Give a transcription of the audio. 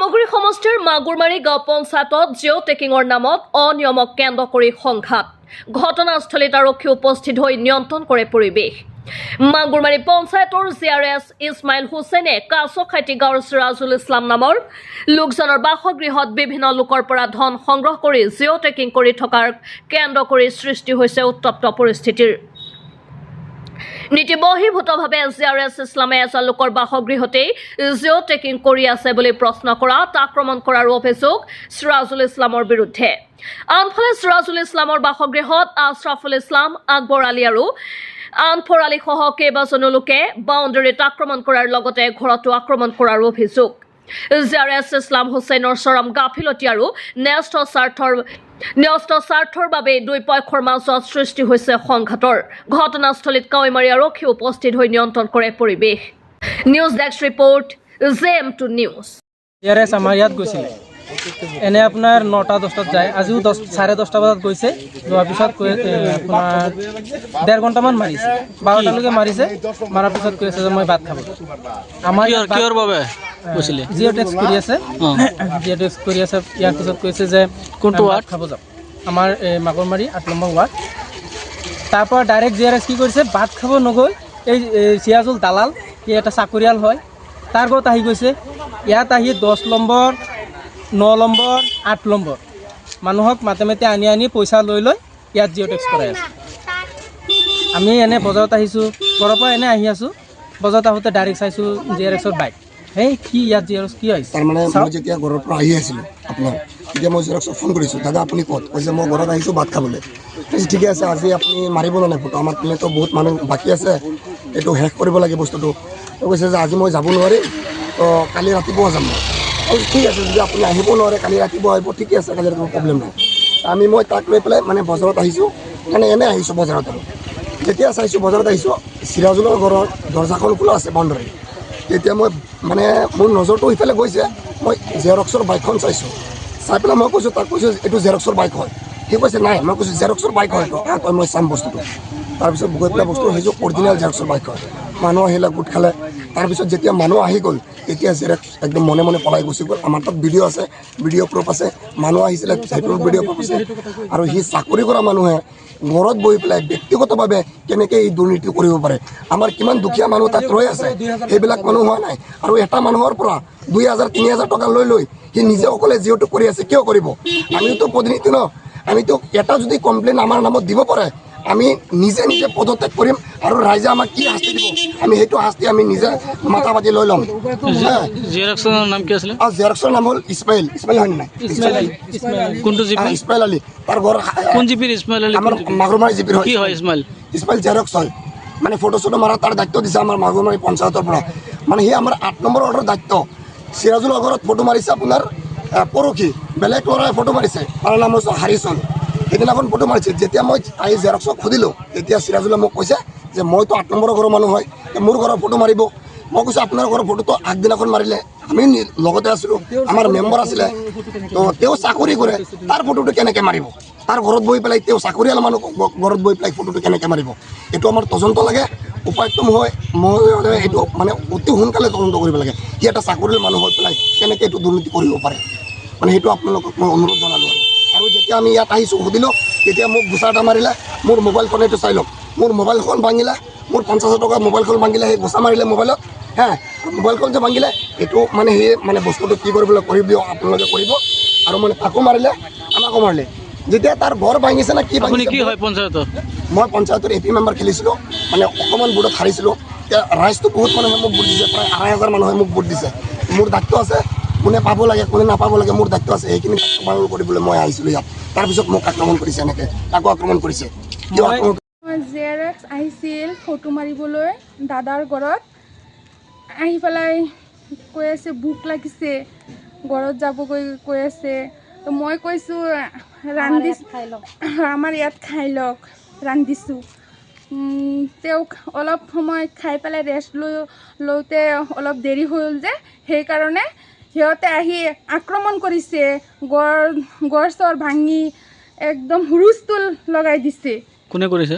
চামগুৰি সমষ্টিৰ মাগুৰমাৰী গাঁও পঞ্চায়তত জিঅ' টেকিঙৰ নামত অনিয়মক কেন্দ্ৰ কৰি সংঘাত ঘটনাস্থলীত আৰক্ষী উপস্থিত হৈ নিয়ন্ত্ৰণ কৰে পৰিৱেশ মাগুৰমাৰী পঞ্চায়তৰ জিআৰএছ ইছমাইল হুছেইনে কাছখাইটি গাঁৱৰ সিৰাজুল ইছলাম নামৰ লোকজনৰ বাসগৃহত বিভিন্ন লোকৰ পৰা ধন সংগ্ৰহ কৰি জিঅ' টেকিং কৰি থকাৰ কেন্দ্ৰ কৰি সৃষ্টি হৈছে উত্তপ্ত পৰিস্থিতিৰ নীতিবহিৰ্ভূতভাৱে জিআৰএছ ইছলামে এজন লোকৰ বাসগৃহতেই জিঅ' টেকিং কৰি আছে বুলি প্ৰশ্ন কৰাত আক্ৰমণ কৰাৰ অভিযোগ সিৰাজুল ইছলামৰ বিৰুদ্ধে আনফালে সিৰাজুল ইছলামৰ বাসগৃহত আশৰাফুল ইছলাম আকবৰ আলী আৰু আনফৰ আলী সহ কেইবাজনো লোকে বাউণ্ডেৰীত আক্ৰমণ কৰাৰ লগতে ঘৰতো আক্ৰমণ কৰাৰ অভিযোগ জিআৰএছ ইছলাম হুছেইনৰ চৰম গাফিলতি আৰু ন্যস্ত স্বাৰ্থৰ বাবে দুই পক্ষৰ মাজত সৃষ্টি হৈছে সংঘাতৰ ঘটনাস্থলীত কাৱৈমাৰী আৰক্ষী উপস্থিত হৈ নিয়ন্ত্ৰণ কৰে পৰিৱেশ news desk report JM2 news GRS আমাৰ ইয়াত গৈছিলে এনে আপোনাৰ 9টা-10টাত যায় আজিও 10:30 বজাত গৈছে যোৱাৰ পিছত আপোনাৰ 1.5 ঘণ্টামান মাৰিছে 12টালৈকে মাৰিছে মাৰাৰ পিছত কৈছে যে মই ভাত খাব আমাৰ কিহৰ বাবে কৈছিলে জিঅ' টেক্স কৰি আছে ইয়াৰ পিছত কৈছে যে কোনটো ৱাৰ্ড খাব যাম আমাৰ মাগুৰমাৰী 8 নম্বৰ ৱাৰ্ড তাৰ পৰা ডাইৰেক্ট জিআৰএছ কি কৰিছে ভাত খাব নগৈ এই সিৰাজুল দালাল কি এটা চাকৰিয়াল হয় তাৰ ঘৰত আহি গৈছে ইয়াত আহি 10 নম্বৰ 9 নম্বৰ 8 নম্বৰ মানুহক মাতে আনি পইচা লৈ ইয়াত জিঅ' টেক্স কৰাই আছে আমি এনে বজাৰত আহিছোঁ ঘৰৰ পৰা এনে আহি আছোঁ বজাৰত আহোঁতে ডাইৰেক্ট চাইছোঁ জিআৰএছৰ বাইক এই কি ইয়াত জিআৰএছ কি আহিছে তাৰমানে মই যেতিয়া ঘৰৰ পৰা আহি আছিলোঁ আপোনাৰ তেতিয়া মই জিআৰএছক ফোন কৰিছোঁ দাদা আপুনি ক'ত কৈছে মই ঘৰত আহিছোঁ ভাত খাবলৈ ঠিকে আছে আজি আপুনি মাৰিব নাই ফটো আমাৰ পিনেতো বহুত মানুহ বাকী আছে এইটো শেষ কৰিব লাগে বস্তুটো কৈছে যে আজি মই যাব নোৱাৰিম তো কালি ৰাতিপুৱা যাম মই ঠিক আছে যদি আপুনি আহিব নোৱাৰে কালি ৰাতিপুৱা আহিব ঠিকে আছে কালি কোনো প্ৰব্লেম নাই মই তাক লৈ পেলাই মানে বজাৰত আহিছোঁ মানে এনে আহিছোঁ বজাৰত আৰু যেতিয়া চাইছোঁ বজাৰত আহিছোঁ সিৰাজুলৰ ঘৰৰ দৰ্জাখন খোলা আছে বাউণ্ডাৰী তেতিয়া মই মানে মোৰ নজৰটো ইফালে গৈছে মই জেৰক্সৰ বাইকখন চাইছোঁ চাই পেলাই মই কৈছোঁ তাক কৈছোঁ এইটো জেৰক্সৰ বাইক হয় সি কৈছে নাই মই কৈছোঁ জেৰক্সৰ বাইক হয় তই মই চাম বস্তুটো তাৰপিছত গৈ পেলাই বস্তু আহিছোঁ অৰিজিনেল জেৰক্সৰ বাইক হয় মানুহ আহিলে গোট খালে তাৰপিছত যেতিয়া মানুহ আহি গ'ল তেতিয়া জেৰক্স একদম মনে পলাই গুচি গ'ল আমাৰ তাত ভিডিঅ' আছে ভিডিঅ' প্ৰুফ আছে মানুহ আহিছিলে সেইটোৰ ভিডিঅ' প্ৰুফ আছে আৰু সি চাকৰি কৰা মানুহে ঘৰত বহি পেলাই ব্যক্তিগতভাৱে কেনেকৈ এই দুৰ্নীতি কৰিব পাৰে আমাৰ কিমান দুখীয়া মানুহ তাত ৰৈ আছে সেইবিলাক মানুহ হোৱা নাই আৰু এটা মানুহৰ পৰা 2,000-3,000 টকা লৈ সি নিজে অকলে জিঅ'টো কৰি আছে কিয় কৰিব আমিতো প্ৰতিনিধি ন আমিতো এটা যদি কমপ্লেইন আমাৰ নামত দিব পাৰে আমি নিজে পদত্যাগ কৰিম আৰু ৰাইজে আমাক কি শাস্তি দিব আমি সেইটো শাস্তি আমি নিজে মাথা পাতি লৈ ল'ম জিআৰএছৰ নাম কি আছিলে জিআৰএছৰ নাম হ'ল ইছমাইল হয় নাই কোনটো জিপি ইছমাইল আলী তাৰ ঘৰ কোন জিপিৰ ইছমাইল আলী আমাৰ মাগুৰমাৰী জিপিৰ কি হয় ইছমাইল জেৰক্স হয় মানে ফটো মাৰা তাৰ দায়িত্ব দিছে আমাৰ মাগুৰমাৰী পঞ্চায়তৰ পৰা মানে সি আমাৰ 8 নম্বৰ ৱাৰ্ডৰ দায়িত্ব সিৰাজুলৰ ঘৰত ফটো মাৰিছে আপোনাৰ পৰহি বেলেগ ল'ৰাই ফটো মাৰিছে তাৰ নাম হৈছে হাৰিচন সেইদিনাখন ফটো মাৰিছে যেতিয়া মই আহি জেৰক্সক সুধিলোঁ তেতিয়া সিৰাজুলে মোক কৈছে যে মইতো 8 নম্বৰ ঘৰৰ মানুহ হয় মোৰ ঘৰৰ ফটো মাৰিব মই কৈছোঁ আপোনাৰ ঘৰৰ ফটোটো আগদিনাখন মাৰিলে আমি লগতে আছিলোঁ আমাৰ মেম্বাৰ আছিলে তো তেওঁ চাকৰি কৰে তাৰ ফটোটো কেনেকৈ মাৰিব তাৰ ঘৰত বহি পেলাই তেওঁ চাকৰিয়াল মানুহ ঘৰত বহি পেলাই ফটোটো কেনেকৈ মাৰিব এইটো আমাৰ তদন্ত লাগে উপায়ুক্ত মই এইটো মানে অতি সোনকালে তদন্ত কৰিব লাগে সি এটা চাকৰিয়াল মানুহ হৈ পেলাই কেনেকৈ এইটো দুৰ্নীতি কৰিব পাৰে মানে সেইটো আপোনালোকক মই অনুৰোধ জনালোঁ আৰু যেতিয়া আমি ইয়াত আহিছোঁ সুধিলোঁ তেতিয়া মোক গুচা এটা মাৰিলে মোৰ মোবাইলখন এইটো চাই লওক মোৰ মোবাইলখন ভাঙিলে মোৰ 50,000 টকা মোবাইলখন ভাঙিলে সেই গুচা মাৰিলে মোবাইলত মোবাইলখন যে ভাঙিলে এইটো মানে সেই মানে বস্তুটো কি কৰিবলৈ কৰিব আপোনালোকে কৰিব আৰু মানে তাকো মাৰিলে আমাকো মাৰিলে যেতিয়া তাৰ ঘৰ ভাঙিছে না কি হয় পঞ্চায়তৰ মই পঞ্চায়তৰ AP মেম্বাৰ খেলিছিলোঁ মানে অকণমান ভোটত হাৰিছিলোঁ এতিয়া ৰাইজটো বহুত মানুহে মোক ভোট দিছে প্ৰায় 2,500 মানুহে মোক ভোট দিছে মোৰ দায়িত্ব আছে কোনে পাব লাগে কোনে নাপাব লাগে মোৰ দায়িত্ব আছে সেইখিনি দায়িত্ব পালন কৰিবলৈ মই আহিছিলোঁ ইয়াত তাৰপিছত মোক আক্ৰমণ কৰিছে এনেকৈ তাকো আক্ৰমণ কৰিছে জিআৰএছ আহিছিল ফটো মাৰিবলৈ দাদাৰ ঘৰত আহি পেলাই কৈ আছে ভোক লাগিছে ঘৰত যাবগৈ কৈ আছে তো মই কৈছোঁ আমাৰ ইয়াত খাই লওক ৰান্ধিছোঁ তেওঁক অলপ সময় খাই পেলাই ৰেষ্ট লওঁতে অলপ দেৰি হ'ল যে সেইকাৰণে সিহঁতে আহি আক্ৰমণ কৰিছে গড় চৰ ভাঙি একদম হুলস্থুল লগাই দিছে কোনে কৰিছে